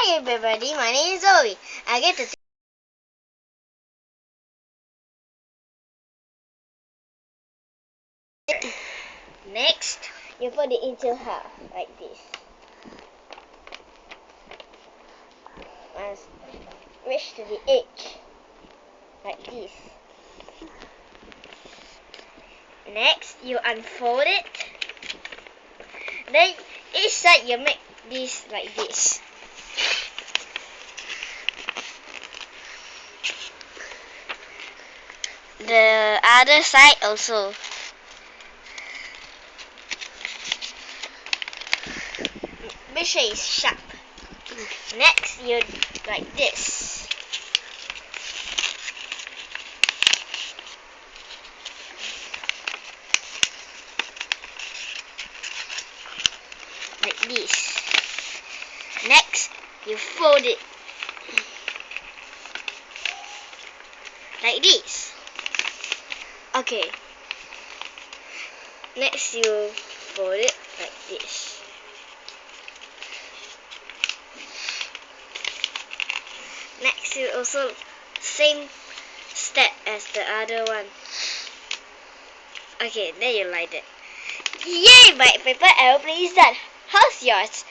Hi everybody, my name is Zoe. I get to next you put it into half like this. And reach to the edge like this. Next you unfold it. Then each side you make this like this. The other side also. Make sure it's sharp. Next you like this. Like this. Next you fold it like this. Okay. Next you fold it like this. Next you also same step as the other one. Okay, then you like that. Yay! My paper aeroplane is done. How's yours?